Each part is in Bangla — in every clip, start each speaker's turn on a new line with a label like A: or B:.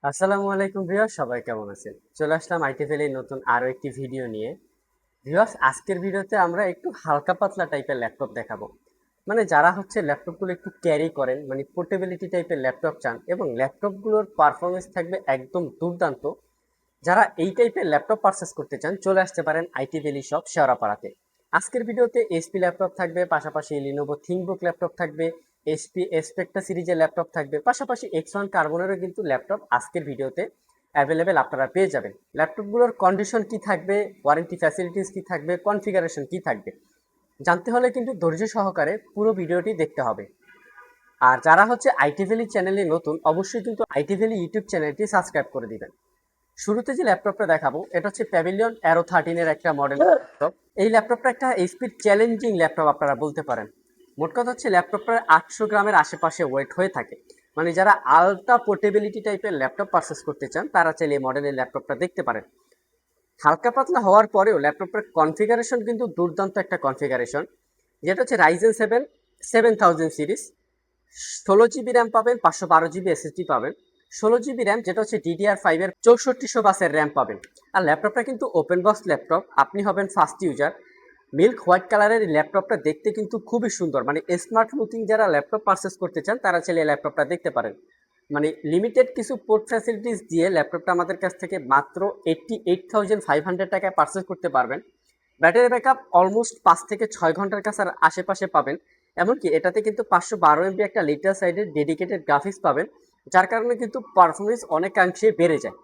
A: আসসালামু আলাইকুম ভিউয়ার্স, সবাই কেমন আছেন? চলে আসলাম আইটি ভ্যালির নতুন আরো একটি ভিডিও নিয়ে। ভিউয়ার্স, আজকের ভিডিওতে আমরা একটু হালকা পাতলা টাইপের ল্যাপটপ দেখাবো। মানে যারা হচ্ছে ল্যাপটপগুলো একটু ক্যারি করেন, মানে পোর্টেবিলিটি টাইপের ল্যাপটপ চান এবং ল্যাপটপগুলোর পারফরমেন্স থাকবে একদম দুর্দান্ত, যারা এই টাইপের ল্যাপটপ পারচেস করতে চান চলে আসতে পারেন আইটি ভ্যালি শপ শেওড়াপাড়াতে। আজকের ভিডিওতে এসপি ল্যাপটপ থাকবে, পাশাপাশি লিনোভো থিংকবুক ল্যাপটপ থাকবে, এসপি এসপেক্টা সিরিজের ল্যাপটপ থাকবে, পাশাপাশি এক্স1 কার্বনেরও কিন্তু ল্যাপটপ আজকের ভিডিওতে অ্যাভেলেবেল আপনারা পেয়ে যাবেন। ল্যাপটপগুলোর কন্ডিশন কি থাকবে, ওয়ারেন্টি ফ্যাসিলিটিস কি থাকবে, কনফিগারেশন কি থাকবে, জানতে হলে কিন্তু ধৈর্য সহকারে পুরো ভিডিওটি দেখতে হবে। আর যারা হচ্ছে আইটি ভ্যালি চ্যানেলে নতুন, অবশ্যই কিন্তু আইটি ভ্যালি ইউটিউব চ্যানেলটি সাবস্ক্রাইব করে দিবেন। শুরুতে যে ল্যাপটপটা দেখাবো এটা হচ্ছে প্যাভিলিয়ন অ্যারো 13 এর একটা মডেল ল্যাপটপ। এই ল্যাপটপটা একটা এইচপির চ্যালেঞ্জিং ল্যাপটপ আপনারা বলতে পারেন। মোট কথা হচ্ছে ল্যাপটপটা 800 গ্রামের আশেপাশে ওয়েট হয়ে থাকে। মানে যারা আলট্রা পোর্টেবিলিটি টাইপের ল্যাপটপ পারচেস করতে চান তারা চাইলে এই মডেলের ল্যাপটপটা দেখতে পারেন। হালকা পাতলা হওয়ার পরেও ল্যাপটপটার কনফিগারেশন কিন্তু দুর্দান্ত একটা কনফিগারেশন, যেটা হচ্ছে রাইজেন 7000 সিরিজ। 16 জিবি র্যাম পাবেন, 512 জিবি এসএসডি পাবেন। 16 জিবি র্যাম, যেটা হচ্ছে DDR5 এর 6400 বাসের র্যাম পাবেন। আর ল্যাপটপটা কিন্তু ওপেন বক্স ল্যাপটপ, আপনি হবেন ফার্স্ট ইউজার। মিল্ক হোয়াইট কালারের এই ল্যাপটপটা দেখতে কিন্তু খুবই সুন্দর, মানে স্মার্ট লুকিং যারা ল্যাপটপ পারচেস করতে চান তারা চাইলে এই ল্যাপটপটা দেখতে পারেন। মানে লিমিটেড কিছু পোর্ট ফ্যাসিলিটিস দিয়ে ল্যাপটপটা আমাদের কাছ থেকে মাত্র 88,500 টাকায় পারচেস করতে পারবেন। ব্যাটারি ব্যাকআপ অলমোস্ট 5 থেকে 6 ঘন্টার কাছে আশেপাশে পাবেন। এমনকি এটাতে কিন্তু 512 MB একটা লিটার সাইডের ডেডিকেটেড গ্রাফিক্স পাবেন, যার কারণে কিন্তু পারফরমেন্স অনেকাংশে বেড়ে যায়।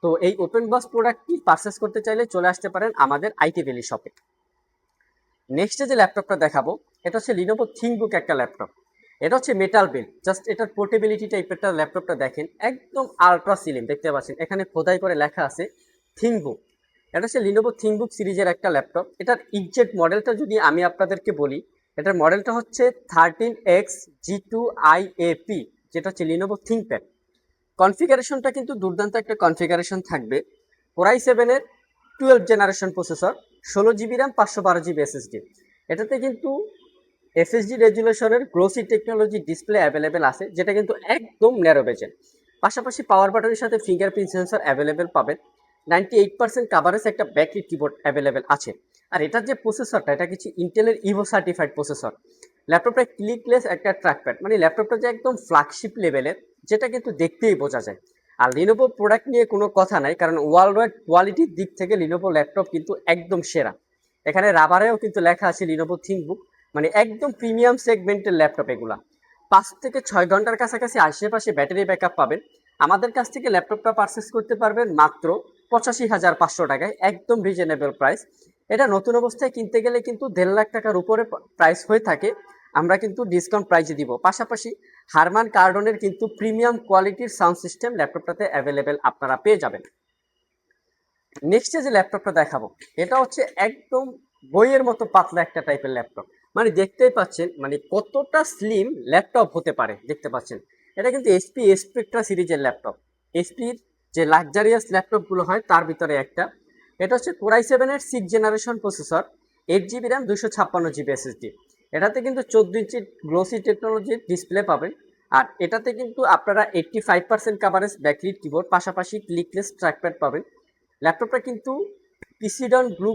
A: তো এই ওপেন বক্স প্রোডাক্টটি পারচেস করতে চাইলে চলে আসতে পারেন আমাদের আইটি ভ্যালি শপে। নেক্সটে যে ল্যাপটপটা দেখাবো এটা হচ্ছে লিনোভো থিংকবুক একটা ল্যাপটপ। এটা হচ্ছে মেটাল বিল্ড, জাস্ট এটার পোর্টেবিলিটি টাইপেরটা ল্যাপটপটা দেখেন, একদম আলট্রা স্লিম দেখতে পাচ্ছেন, এখানে খোদাই করে লেখা আছে থিংকবুক। এটা হচ্ছে লিনোভো থিংকবুক সিরিজের একটা ল্যাপটপ। এটার এক্সাক্ট মডেলটা যদি আমি আপনাদেরকে বলি, এটার মডেলটা হচ্ছে 13X G2IAP, যেটা হচ্ছে লিনোভো থিংকপ্যাড। কনফিগারেশনটা কিন্তু দুর্দান্ত একটা কনফিগারেশন থাকবে। কোরাই 7-এর 12 generation processor, 16 GB RAM, 512 GB SSD. এটাতে কিন্তু এসএসডি রেজুলেশনের গ্লোসি টেকনোলজি ডিসপ্লে অ্যাভেলেবেল আছে, যেটা কিন্তু একদম ন্যারো বেজেল। পাশাপাশি পাওয়ার বাটনের সাথে ফিঙ্গারপ্রিন্ট সেন্সর অ্যাভেলেবেল পাবেন। 98% কাভারেজ একটা ব্যাকলিট কিবোর্ড অ্যাভেলেবেল আছে। আর এটার যে প্রসেসরটা, এটা কিছু ইন্টেলের ইভো সার্টিফাইড প্রসেসর। ল্যাপটপটা ক্লিকলেস একটা ট্র্যাকপ্যাড, মানে ল্যাপটপটা যে একদম ফ্ল্যাগশিপ লেভেলের, যেটা কিন্তু দেখতেই বোঝা যায়। আর লিনোভো প্রোডাক্ট নিয়ে কোনো কথা নাই, কারণ ওয়ার্ল্ড ওয়াইড কোয়ালিটির দিক থেকে লিনোভো ল্যাপটপ কিন্তু একদম সেরা। এখানে রাবারেও কিন্তু লেখা আছে লিনোভো থিংকবুক, মানে একদম প্রিমিয়াম সেগমেন্টের ল্যাপটপ এগুলা। 5 থেকে 6 ঘন্টার কাছাকাছি আশেপাশে ব্যাটারি ব্যাকআপ পাবেন। আমাদের কাছ থেকে ল্যাপটপটা পারচেস করতে পারবেন মাত্র 85,500 টাকায়, একদম রিজনেবল প্রাইস। এটা নতুন অবস্থায় কিনতে গেলে কিন্তু 1.5 লাখ টাকার উপরে প্রাইস হয়ে থাকে, আমরা কিন্তু ডিসকাউন্ট প্রাইসে দিব। পাশাপাশি হারমান কার্ডনের কিন্তু প্রিমিয়াম কোয়ালিটির সাউন্ড সিস্টেম ল্যাপটপটাতে অ্যাভেলেবেল আপনারা পেয়ে যাবেন। নেক্সটে যে ল্যাপটপটা দেখাবো এটা হচ্ছে একদম বইয়ের মতো পাতলা একটা টাইপের ল্যাপটপ। মানে দেখতেই পাচ্ছেন মানে কতটা স্লিম ল্যাপটপ হতে পারে, দেখতে পাচ্ছেন। এটা কিন্তু এসপি স্পেকট্রা সিরিজের ল্যাপটপ। এসপির যে লাক্সারিয়াস ল্যাপটপগুলো হয় তার ভিতরে একটা। এটা হচ্ছে কোরাই 7-এর 6 generation processor, 8 GB RAM, 256 GB SSD. এটাতে কিন্তু 14 ইঞ্চি গ্লোসি টেকনোলজির ডিসপ্লে পাবেন। আর এটাতে কিন্তু আপনারা 85% কাভারেজ ব্যাকলিট কিবোর্ড, পাশাপাশি ক্লিকলেস ট্র্যাকপ্যাড পাবেন। ল্যাপটপটা কিন্তু পিসিডন ব্লু,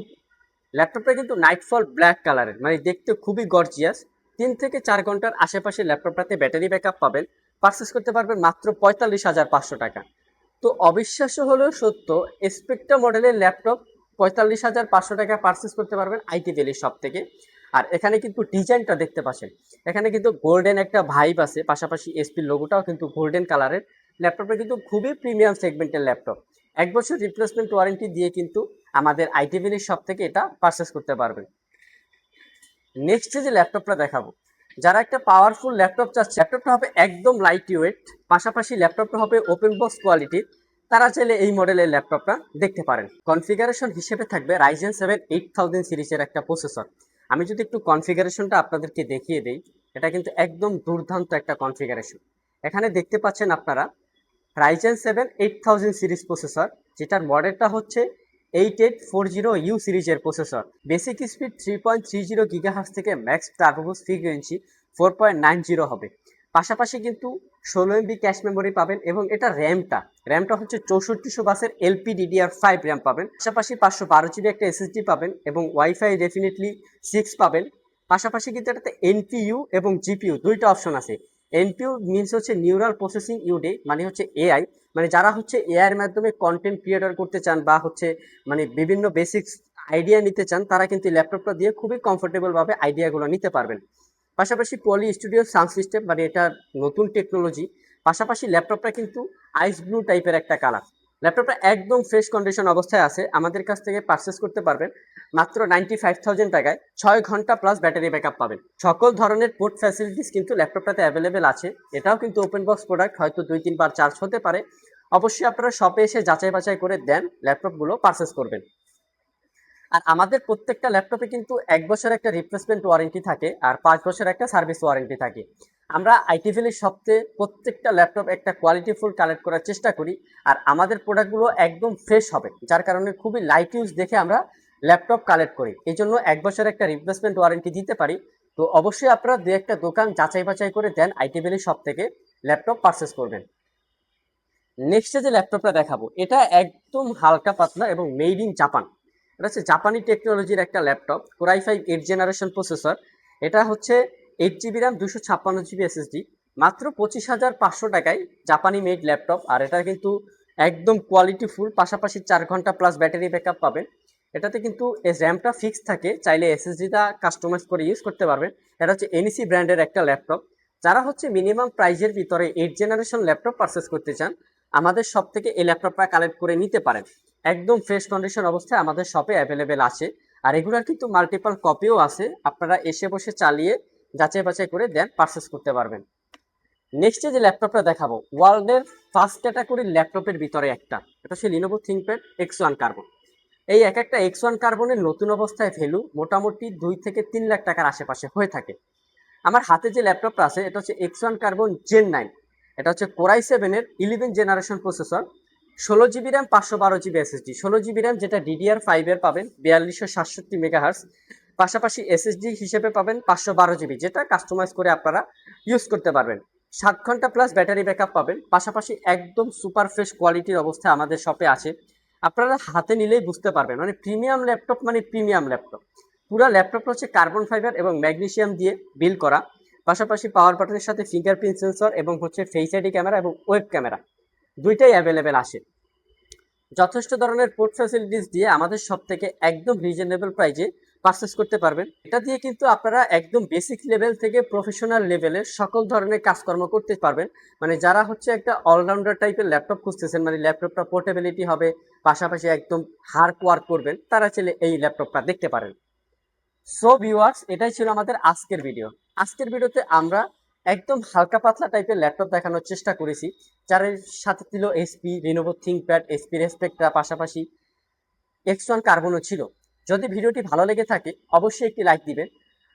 A: ল্যাপটপটা কিন্তু নাইটফল ব্ল্যাক কালারের, মানে দেখতে খুবই গর্জিয়াস। 3 থেকে 4 ঘন্টার আশেপাশে ল্যাপটপটাতে ব্যাটারি ব্যাকআপ পাবেন। পারচেস করতে পারবেন মাত্র 45,500 টাকা। তো অবিশ্বাস্য হলেও সত্য, স্পেকট্রা মডেলের ল্যাপটপ 45,500 টাকা পারচেস করতে পারবেন আইটি ভ্যালি শপ থেকে। আর এখানে কিন্তু ডিজাইনটা দেখতে পাচ্ছেন, এখানে কিন্তু গোল্ডেন একটা ভাইব আছে, পাশাপাশি এসপি লোগোটাও কিন্তু গোল্ডেন কালারের। ল্যাপটপটা কিন্তু খুবই প্রিমিয়াম সেগমেন্টের ল্যাপটপ। 1 বছর রিপ্লেসমেন্ট ওয়ারেন্টি দিয়ে কিন্তু আমাদের আইটি ভ্যালি শপ থেকে এটা পারচেস করতে পারবেন। নেক্সট যে ল্যাপটপটা দেখাবো, যারা একটা পাওয়ারফুল ল্যাপটপ চাচ্ছে, ল্যাপটপটা হবে একদম লাইট ওয়েট, পাশাপাশি ল্যাপটপটা হবে ওপেন বক্স কোয়ালিটির, তারা চাইলে এই মডেলের ল্যাপটপটা দেখতে পারেন। কনফিগারেশন হিসেবে থাকবে রাইজেন 7 8000 সিরিজের একটা প্রসেসর। আমি যদি একটু কনফিগারেশনটা আপনাদেরকে দেখিয়ে দিই, এটা কিন্তু একদম দুর্দান্ত একটা কনফিগারেশন। এখানে দেখতে পাচ্ছেন আপনারা রাইজেন 7 8000 সিরিজ প্রসেসর, যেটার মডেলটা হচ্ছে 8840 ইউ সিরিজের প্রসেসর। বেসিক স্পিড 3.30 গিগাহার্টজ থেকে ম্যাক্স টার্বোবুস্ট ফ্রিকোয়েন্সি 4.90 হবে। পাশাপাশি কিন্তু 16 MB ক্যাশ মেমোরি পাবেন এবং এটা র্যামটা হচ্ছে 6400 বাসের LPDDR5 র্যাম পাবেন। পাশাপাশি 512 GB একটা এসএসডি পাবেন এবং ওয়াইফাই ডেফিনেটলি 6 পাবেন। পাশাপাশি কিন্তু এটাতে এনপিইউ এবং জিপিইউ দুইটা অপশন আছে। এনপিইউ মিনস হচ্ছে নিউরাল প্রসেসিং ইউনিট, মানে হচ্ছে এআই, মানে যারা হচ্ছে এআই এর মাধ্যমে কন্টেন্ট ক্রিয়েটর করতে চান বা হচ্ছে মানে বিভিন্ন বেসিক্স আইডিয়া নিতে চান, তারা কিন্তু ল্যাপটপটা দিয়ে খুবই কমফোর্টেবল ভাবে আইডিয়াগুলো নিতে পারবেন। পাশাপাশি পলি স্টুডিও সাউন্ড সিস্টেম, মানে এটা নতুন টেকনোলজি। পাশাপাশি ল্যাপটপটা কিন্তু আইস ব্লু টাইপের একটা কালার। ল্যাপটপটা একদম ফ্রেশ কন্ডিশন অবস্থায় আছে। আমাদের কাছ থেকে পারচেস করতে পারবেন মাত্র 95,000 টাকায়। 6 ঘন্টা প্লাস ব্যাটারি ব্যাকআপ পাবেন। সকল ধরনের পোর্ট ফ্যাসিলিটিস কিন্তু ল্যাপটপটাতে অ্যাভেলেবেল আছে। এটাও কিন্তু ওপেন বক্স প্রোডাক্ট, হয়তো 2-3 বার চার্জ হতে পারে। অবশ্যই আপনারা শপে এসে যাচাই বাছাই করে দেন ল্যাপটপগুলো পারচেস করবেন। আর আমাদের প্রত্যেকটা ল্যাপটপে কিন্তু 1 বছর একটা রিপ্লেসমেন্ট ওয়ারেন্টি থাকে আর 5 বছর একটা সার্ভিস ওয়ারেন্টি থাকে। আমরা আইটি ভ্যালির সপ্তাহে প্রত্যেকটা ল্যাপটপ একটা কোয়ালিটিফুল কালেক্ট করার চেষ্টা করি। আর আমাদের প্রোডাক্টগুলো একদম ফ্রেশ হবে, যার কারণে খুবই লাইট ইউজ দেখে আমরা ল্যাপটপ কালেক্ট করি। এই জন্য 1 বছর একটা রিপ্লেসমেন্ট ওয়ারেন্টি দিতে পারি। তো অবশ্যই আপনারা দু একটা দোকান যাচাই বাছাই করে দেন আইটি ভ্যালির শপ থেকে ল্যাপটপ পারচেস করবেন। নেক্সটে যে ল্যাপটপটা দেখাবো এটা একদম হালকা পাতলা এবং মেড ইন জাপান। এটা হচ্ছে জাপানি টেকনোলজির একটা laptop, core i5 8 generation processor. এটা হচ্ছে 8 GB র্যাম, 256 GB এসএসডি। মাত্র 25,500 টাকায় জাপানি মেড ল্যাপটপ। আর এটা কিন্তু একদম কোয়ালিটি ফুল। পাশাপাশি 4 ঘন্টা প্লাস ব্যাটারি ব্যাকআপ পাবেন। এটাতে কিন্তু র্যামটা ফিক্স থাকে, চাইলে এসএসডিটা কাস্টমাইজ করে ইউজ করতে পারবেন। এটা হচ্ছে এনইসি ব্র্যান্ডের একটা ল্যাপটপ। যারা হচ্ছে মিনিমাম প্রাইজের ভিতরে 8 জেনারেশন ল্যাপটপ পারচেস করতে চান, আমাদের শপ থেকে এই ল্যাপটপটা কালেক্ট করে নিতে পারেন। একদম ফ্রেশ কন্ডিশন অবস্থায় আমাদের শপে অ্যাভেলেবেল আছে। আর এগুলোর কিন্তু মাল্টিপল কপিও আছে, আপনারা এসে বসে চালিয়ে যাচাই বাছাই করে দেন পারচেস করতে পারবেন। নেক্সটে যে ল্যাপটপটা দেখাবো ওয়ার্ল্ডের ফার্স্ট ক্যাটাগরির ল্যাপটপের ভিতরে একটা, এটা হচ্ছে লিনোভো থিংকপ্যাড X1 কার্বন। এই এক একটা X1 কার্বনের নতুন অবস্থায় ভ্যালু মোটামুটি 2 থেকে 3 লাখ টাকার আশেপাশে হয়ে থাকে। আমার হাতে যে ল্যাপটপটা আছে এটা হচ্ছে X1 কার্বন জেন 9। এটা হচ্ছে কোর i7 এর 11 generation processor, 16 GB RAM, 512 GB SSD. 16 GB RAM যেটা DDR5 এর পাবেন 4267 মেগাহার্স। পাশাপাশি এসএসডি হিসেবে পাবেন 512 GB, যেটা কাস্টমাইজ করে আপনারা ইউজ করতে পারবেন। 7 ঘন্টা প্লাস ব্যাটারি ব্যাকআপ পাবেন। পাশাপাশি একদম সুপার ফ্রেশ কোয়ালিটির অবস্থায় আমাদের শপে আছে। আপনারা হাতে নিলেই বুঝতে পারবেন, মানে প্রিমিয়াম ল্যাপটপ, মানে প্রিমিয়াম ল্যাপটপ। পুরো ল্যাপটপটা হচ্ছে কার্বন ফাইবার এবং ম্যাগনেসিয়াম দিয়ে বিল্ড করা। পাশাপাশি পাওয়ার বাটনের সাথে ফিঙ্গারপ্রিন্ট সেন্সর এবং হচ্ছে ফেস আইডি ক্যামেরা এবং ওয়েব ক্যামেরা দুইটাই অ্যাভেলেবেল আসে। যথেষ্ট ধরনের পোর্ট ফ্যাসিলিটিস দিয়ে আমাদের সব থেকে একদম রিজনেবল প্রাইজে পারচেস করতে পারবেন। এটা দিয়ে কিন্তু আপনারা একদম বেসিক লেভেল থেকে প্রফেশনাল লেভেলের সকল ধরনের কাজকর্ম করতে পারবেন। মানে যারা হচ্ছে একটা অলরাউন্ডার টাইপের ল্যাপটপ খুঁজতেছেন, মানে ল্যাপটপটা পোর্টেবিলিটি হবে, পাশাপাশি একদম হার্ড ওয়ার্ক করবেন, তারা চাইলে এই ল্যাপটপটা দেখতে পারেন। সো ভিউয়ার্স, এটাই ছিল আমাদের আজকের ভিডিও। আজকের ভিডিওতে আমরা একদম হালকা পাতলা টাইপের ল্যাপটপ দেখানোর চেষ্টা করেছি, যার সাথে ছিল এসপি, লিনোভো থিংকপ্যাড, এসপি রেসপেক্ট্রা, পাশাপাশি X1 কার্বনও ছিল। যদি ভিডিওটি ভালো লেগে থাকে অবশ্যই একটি লাইক দিবেন।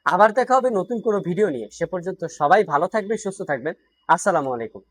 A: আবার দেখা হবে নতুন কোনো ভিডিও নিয়ে। সে পর্যন্ত সবাই ভালো থাকবেন, সুস্থ থাকবেন। আসসালামু আলাইকুম।